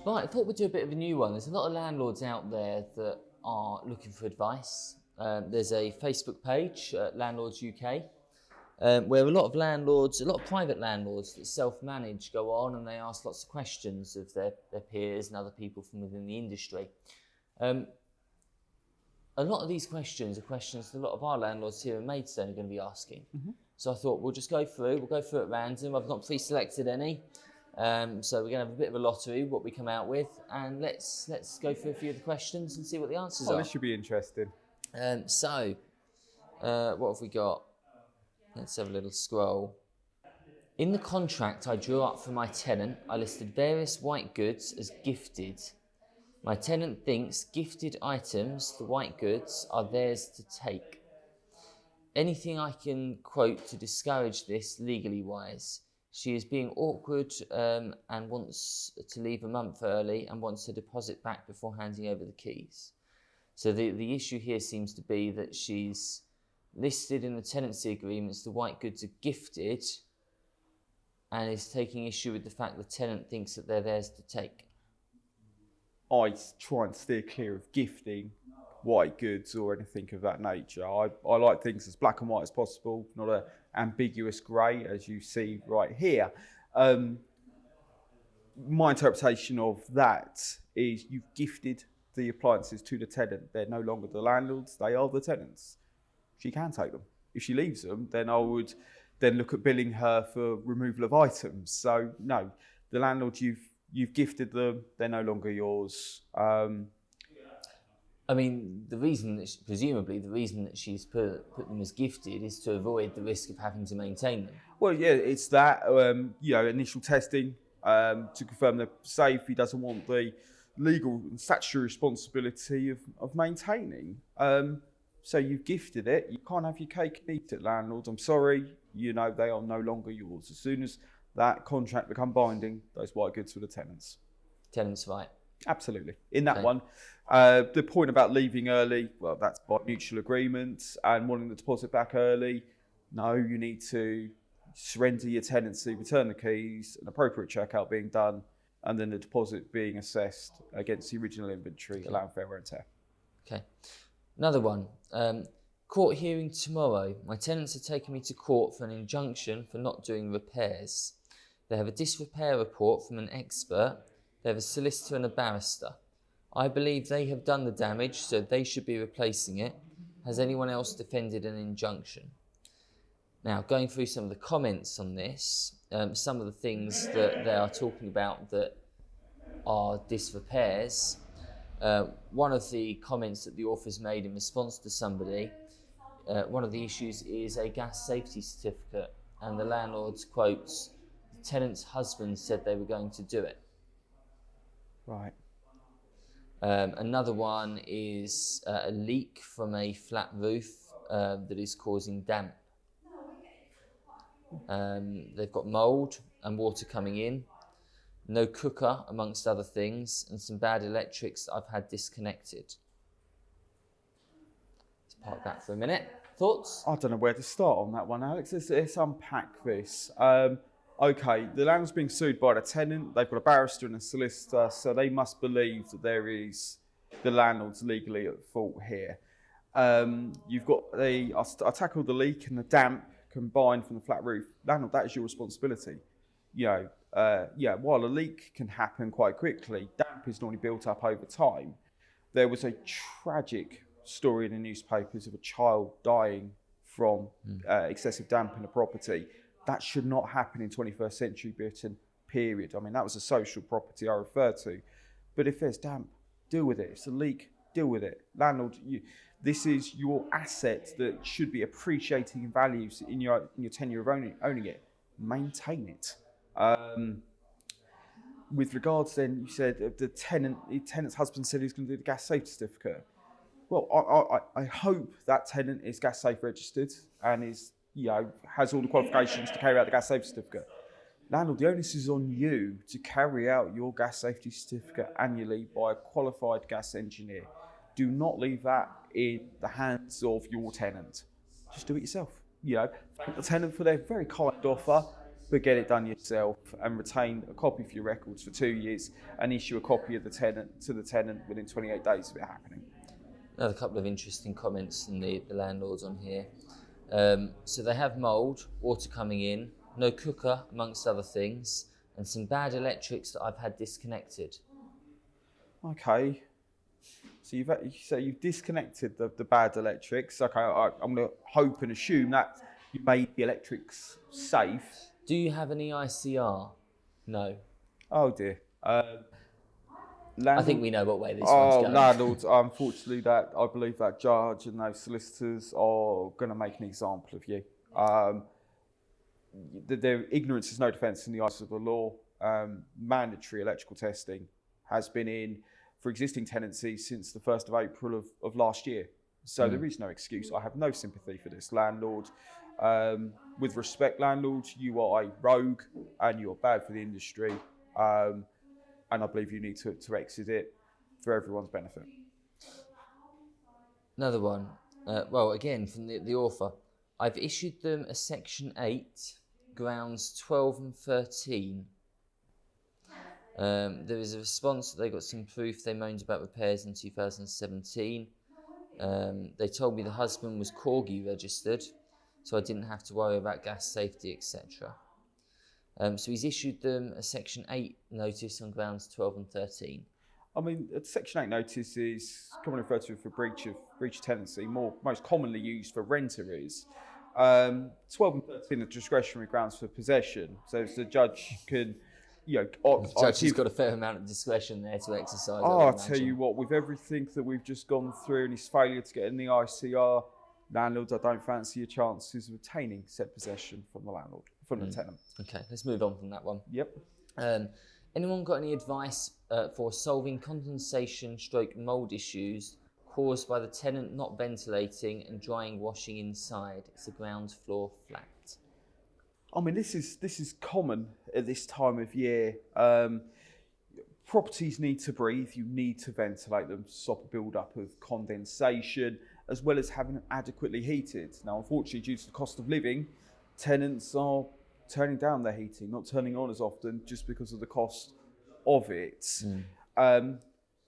Right, I thought we'd do a bit of a new one. There's a lot of landlords out there that are looking for advice. There's a Facebook page, Landlords UK, where a lot of landlords, a lot of private landlords that self-manage go on and they ask lots of questions of their peers and other people from within the industry. A lot of these questions are questions that a lot of our landlords here in Maidstone are going to be asking. So I thought we'll just go through it at random. I've not pre-selected any. So we're going to have a bit of a lottery, what we come out with, and let's go through a few of the questions and see what the answers are. This should be interesting. What have we got? Let's have a little scroll. In the contract I drew up for my tenant, I listed various white goods as gifted. My tenant thinks gifted items, the white goods, are theirs to take. Anything I can quote to discourage this legally wise? She is being awkward and wants to leave a month early and wants her deposit back before handing over the keys. So the issue here seems to be that she's listed in the tenancy agreements the white goods are gifted and is taking issue with the fact the tenant thinks that they're theirs to take. I try and steer clear of gifting white goods or anything of that nature. I like things as black and white as possible, not an ambiguous grey as you see right here. My interpretation of that is you've gifted the appliances to the tenant. They're no longer the landlords, they are the tenants. She can take them. If she leaves them, then I would then look at billing her for removal of items. So no, the landlord you've gifted them, they're no longer yours. I mean, presumably the reason that she's put them as gifted is to avoid the risk of having to maintain them. Well, yeah, it's that, initial testing to confirm they're safe. He doesn't want the legal and statutory responsibility of maintaining. So you've gifted it. You can't have your cake and eat it, landlords. I'm sorry, they are no longer yours. As soon as that contract become binding, those white goods for the tenants. Tenants, right. Absolutely. In that one, the point about leaving early, well, that's by mutual agreement, and wanting the deposit back early. No, you need to surrender your tenancy, return the keys, an appropriate checkout being done, and then the deposit being assessed against the original inventory, allowing fair wear and tear. Okay. Another one. Court hearing tomorrow. My tenants are taking me to court for an injunction for not doing repairs. They have a disrepair report from an expert. They have a solicitor and a barrister. I believe they have done the damage, so they should be replacing it. Has anyone else defended an injunction? Now, going through some of the comments on this, some of the things that they are talking about that are disrepairs. One of the comments that the authors made in response to somebody, one of the issues is a gas safety certificate, and the landlord's quotes, the tenant's husband said they were going to do it. Right. Another one is a leak from a flat roof that is causing damp. They've got mould and water coming in, no cooker amongst other things, and some bad electrics that I've had disconnected. Let's park that for a minute. Thoughts? I don't know where to start on that one, Alex. Let's unpack this. Okay, the landlord's being sued by the tenant. They've got a barrister and a solicitor, so they must believe that the landlord's legally at fault here. You've got I tackled the leak and the damp combined from the flat roof. Landlord, that is your responsibility. While a leak can happen quite quickly, damp is normally built up over time. There was a tragic story in the newspapers of a child dying from excessive damp in a property. That should not happen in 21st century Britain, period. I mean, that was a social property I refer to. But if there's damp, deal with it. If it's a leak, deal with it. Landlord, this is your asset that should be appreciating in value in your tenure of owning it. Maintain it. With regards then, you said the tenant's husband said he's going to do the gas safety certificate. Well, I hope that tenant is gas safe registered and has all the qualifications to carry out the gas safety certificate. Landlord, the onus is on you to carry out your gas safety certificate annually by a qualified gas engineer. Do not leave that in the hands of your tenant. Just do it yourself. Thank the tenant for their very kind offer. but get it done yourself and retain a copy of your records for 2 years and issue a copy of the tenant to the tenant within 28 days of it happening. Another couple of interesting comments from the landlords on here. So they have mould, water coming in, no cooker, amongst other things, and some bad electrics that I've had disconnected. Okay. So you've disconnected the bad electrics. Okay, I'm going to hope and assume that you made the electrics safe. Do you have an EICR? No. Oh dear. I think we know what way this one's going. Landlords, unfortunately, I believe that judge and those solicitors are going to make an example of you. Their ignorance is no defence in the eyes of the law. Mandatory electrical testing has been in for existing tenancies since the 1st of April of last year. So there is no excuse. I have no sympathy for this landlord. With respect, landlords, you are a rogue and you're bad for the industry. And I believe you need to exit it for everyone's benefit. Another one. Well, again, from the author. I've issued them a Section 8, grounds 12 and 13. There is a response that they got some proof they moaned about repairs in 2017. They told me the husband was Corgi registered, so I didn't have to worry about gas safety, etc. So he's issued them a Section 8 notice on grounds 12 and 13. I mean, a Section 8 notice is commonly referred to for breach of tenancy, most commonly used for rent arrears. 12 and 13 are discretionary grounds for possession, so the judge can, The judge has got a fair amount of discretion there to exercise. I'll tell you what, with everything that we've just gone through and his failure to get an EICR, landlords, I don't fancy your chances of obtaining said possession from the landlord, from the tenant. Okay, let's move on from that one. Yep. Anyone got any advice for solving condensation/mould issues caused by the tenant not ventilating and drying washing inside? It's a ground floor flat. I mean, this is common at this time of year. Properties need to breathe. You need to ventilate them to stop a build-up of condensation, as well as having them adequately heated. Now, unfortunately, due to the cost of living, tenants are turning down their heating, not turning on as often, just because of the cost of it.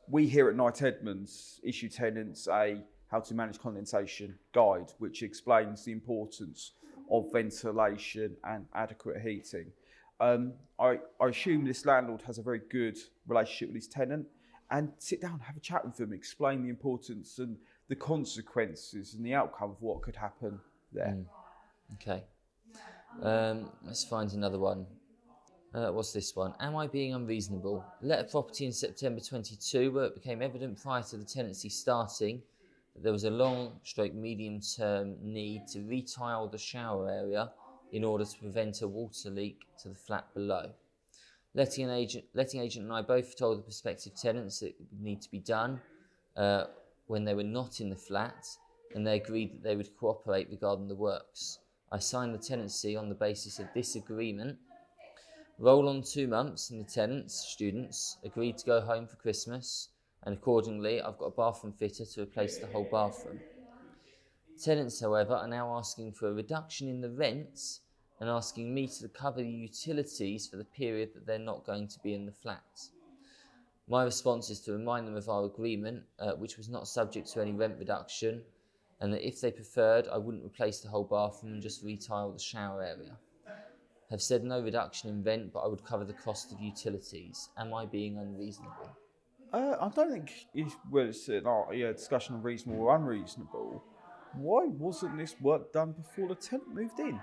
We here at Edmonds issue tenants a how to manage condensation guide, which explains the importance of ventilation and adequate heating. I assume this landlord has a very good relationship with his tenant, and sit down, have a chat with them, explain the importance and the consequences and the outcome of what could happen there. Okay. Let's find another one. What's this one? Am I being unreasonable? Let a property in September 22 where it became evident prior to the tenancy starting that there was a long/medium-term need to retile the shower area in order to prevent a water leak to the flat below. Letting agent and I both told the prospective tenants that it would need to be done when they were not in the flat, and they agreed that they would cooperate regarding the works. I signed the tenancy on the basis of this agreement. Roll on 2 months and the students, agreed to go home for Christmas, and accordingly I've got a bathroom fitter to replace the whole bathroom. Tenants, however, are now asking for a reduction in the rents and asking me to cover the utilities for the period that they're not going to be in the flat. My response is to remind them of our agreement, which was not subject to any rent reduction, and that if they preferred, I wouldn't replace the whole bathroom and just retile the shower area. Have said no reduction in rent, but I would cover the cost of utilities. Am I being unreasonable? I don't think it's a discussion of reasonable or unreasonable. Why wasn't this work done before the tenant moved in?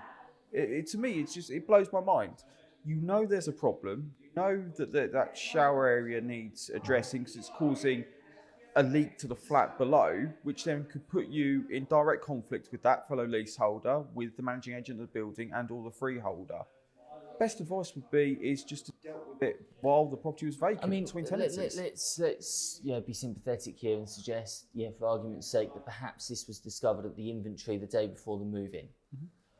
To me, it blows my mind. You know there's a problem. You know that shower area needs addressing because it's causing a leak to the flat below, which then could put you in direct conflict with that fellow leaseholder, with the managing agent of the building and or the freeholder. Best advice would be just to deal with it while the property was vacant between tenancies. Let's be sympathetic here and suggest, for argument's sake, that perhaps this was discovered at the inventory the day before the move-in.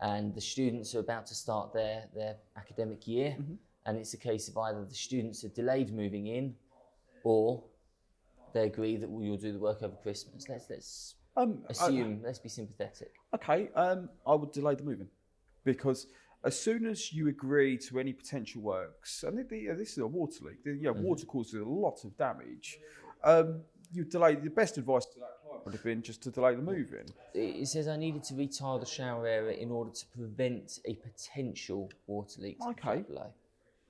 And the students are about to start their academic year, and it's a case of either the students are delayed moving in, or they agree that you'll do the work over Christmas. Let's assume. Let's be sympathetic. Okay, I would delay the move-in because as soon as you agree to any potential works, and this is a water leak, water causes a lot of damage. You delay. The best advice to that client would have been just to delay the move-in. It says I needed to retile the shower area in order to prevent a potential water leak. Okay,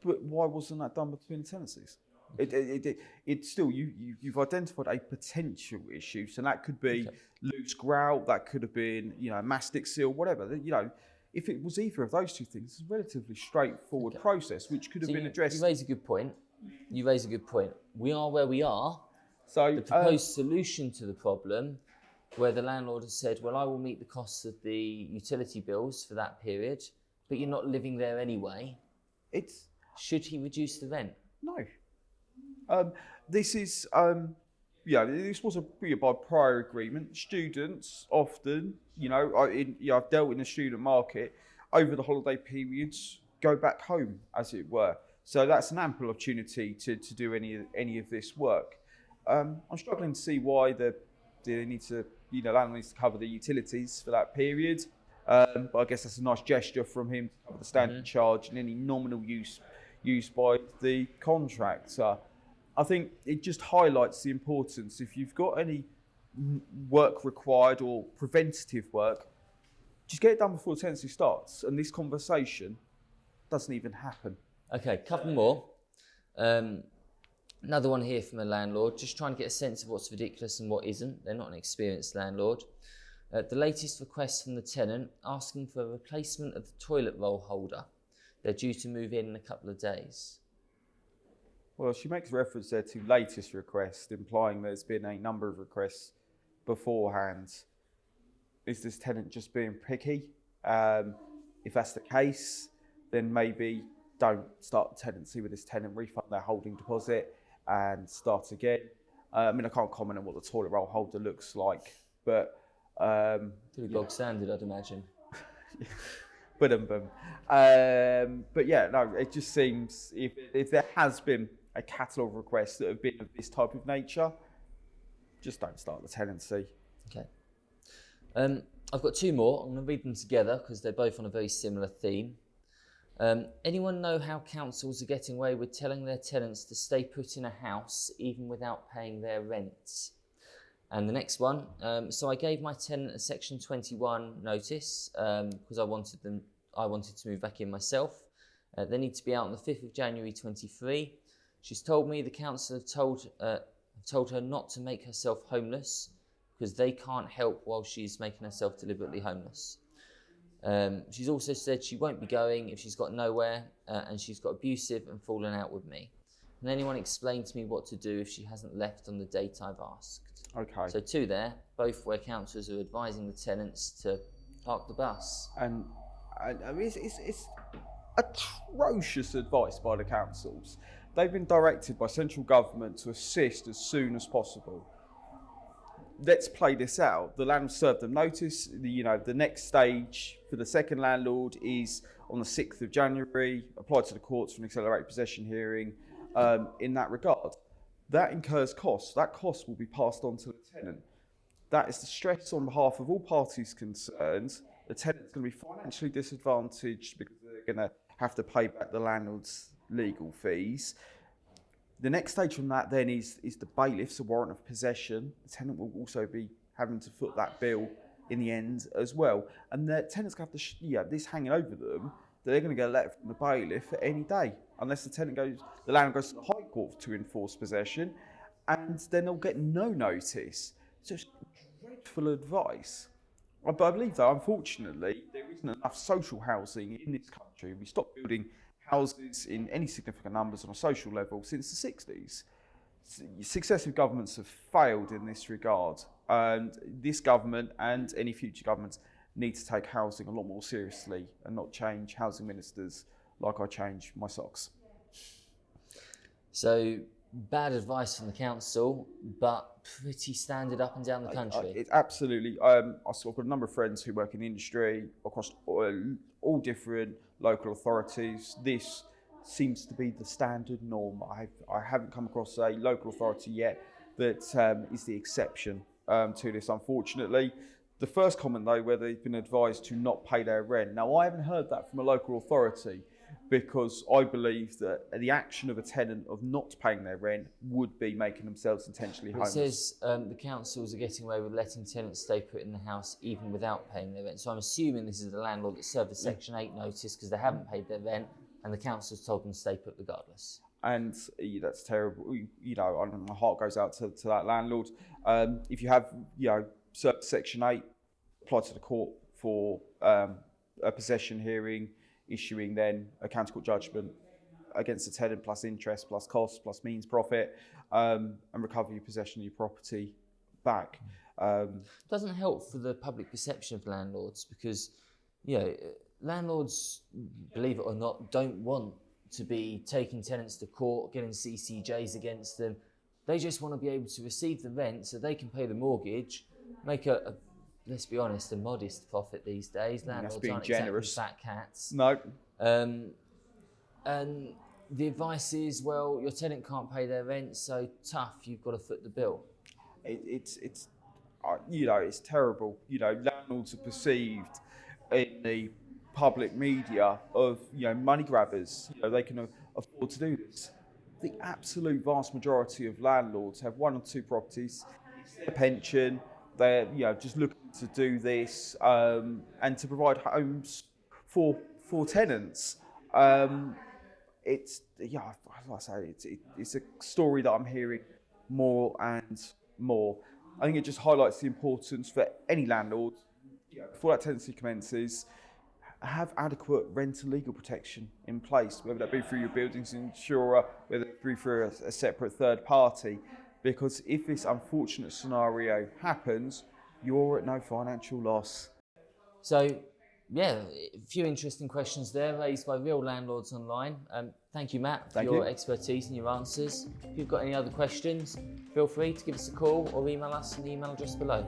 but why wasn't that done between the tenancies? It's still you've identified a potential issue, so that could be loose grout, that could have been a mastic seal, whatever. If it was either of those two things, it's a relatively straightforward process which could have been addressed. You raise a good point. We are where we are. So the proposed solution to the problem, where the landlord has said, well, I will meet the costs of the utility bills for that period, but you're not living there anyway. Should he reduce the rent? No. This is, this was by prior agreement. Students often, I've dealt in the student market, over the holiday periods, go back home, as it were. So that's an ample opportunity to do any of this work. I'm struggling to see why they need to, landlord needs to cover the utilities for that period. But I guess that's a nice gesture from him to cover the standing charge and any nominal use by the contractor. I think it just highlights the importance. If you've got any work required or preventative work, just get it done before the tenancy starts. And this conversation doesn't even happen. Okay, couple more. Another one here from a landlord, just trying to get a sense of what's ridiculous and what isn't. They're not an experienced landlord. The latest request from the tenant asking for a replacement of the toilet roll holder. They're due to move in a couple of days. Well, she makes reference there to latest request, implying there's been a number of requests beforehand. Is this tenant just being picky? If that's the case, then maybe don't start the tenancy with this tenant, refund their holding deposit and start again. I can't comment on what the toilet roll holder looks like, but... pretty bog standard, I'd imagine. But yeah, no, it just seems if there has been a catalogue of requests that have been of this type of nature, just don't start the tenancy. Okay. I've got two more. I'm going to read them together because they're both on a very similar theme. Anyone know how councils are getting away with telling their tenants to stay put in a house even without paying their rent? And the next one, so I gave my tenant a Section 21 notice because I wanted to move back in myself. They need to be out on the 5th of January 23. She's told me the council have told her not to make herself homeless because they can't help while she's making herself deliberately homeless. She's also said she won't be going if she's got nowhere and she's got abusive and fallen out with me. Can anyone explain to me what to do if she hasn't left on the date I've asked? Okay. So two there, both where councillors are advising the tenants to park the bus. And I mean, it's atrocious advice by the councils. They've been directed by central government to assist as soon as possible. Let's play this out. The landlord served them notice. The next stage for the second landlord is on the 6th of January, applied to the courts for an accelerated possession hearing in that regard. That incurs costs. That cost will be passed on to the tenant. That is the stress on behalf of all parties concerned. The tenant's going to be financially disadvantaged because they're going to have to pay back the landlord's legal fees. The next stage from that then is the bailiff's, a warrant of possession. The tenant will also be having to foot that bill in the end as well. And the tenant's going to have this hanging over them that they're going to get a letter from the bailiff at any day, unless the landlord goes to the High Court to enforce possession, and then they'll get no notice. So it's dreadful advice. But I believe, though, unfortunately, there isn't enough social housing in this country. We stopped building houses in any significant numbers on a social level since the 60s. Successive governments have failed in this regard, and this government and any future governments need to take housing a lot more seriously and not change housing ministers like I change my socks. So, bad advice from the council, but pretty standard up and down the country. It's absolutely. I've got a number of friends who work in the industry across all different local authorities. This seems to be the standard norm. I haven't come across a local authority yet that is the exception to this, unfortunately. The first comment though, where they've been advised to not pay their rent. Now I haven't heard that from a local authority, because I believe that the action of a tenant of not paying their rent would be making themselves intentionally It homeless. says the councils are getting away with letting tenants stay put in the house even without paying their rent. So I'm assuming this is the landlord that served a Section 8 notice because they haven't paid their rent, and the council's told them to stay put regardless. And that's terrible. My heart goes out to that landlord. If you have, served Section 8, apply to the court for a possession hearing, issuing then a county court judgment against the tenant plus interest plus costs plus means profit, and recover your possession of your property back. Doesn't help for the public perception of landlords, because landlords, believe it or not, don't want to be taking tenants to court, getting CCJs against them. They just want to be able to receive the rent so they can pay the mortgage, make let's be honest, a modest profit these days. Landlords being aren't generous. exactly fat cats. No. And the advice is, well, your tenant can't pay their rent, so tough, you've got to foot the bill. It's terrible. Landlords are perceived in the public media of money grabbers. They can afford to do this. The absolute vast majority of landlords have 1 or 2 properties. It's their pension. They're just looking to do this and to provide homes for tenants. It's like I say, it's a story that I'm hearing more and more. I think it just highlights the importance for any landlord, before that tenancy commences, have adequate rental legal protection in place, whether that be through your buildings insurer, whether it be through a separate third party. Because if this unfortunate scenario happens, you're at no financial loss. So, a few interesting questions there raised by real landlords online. Thank you, Matt, for your expertise and your answers. If you've got any other questions, feel free to give us a call or email us on the email address below.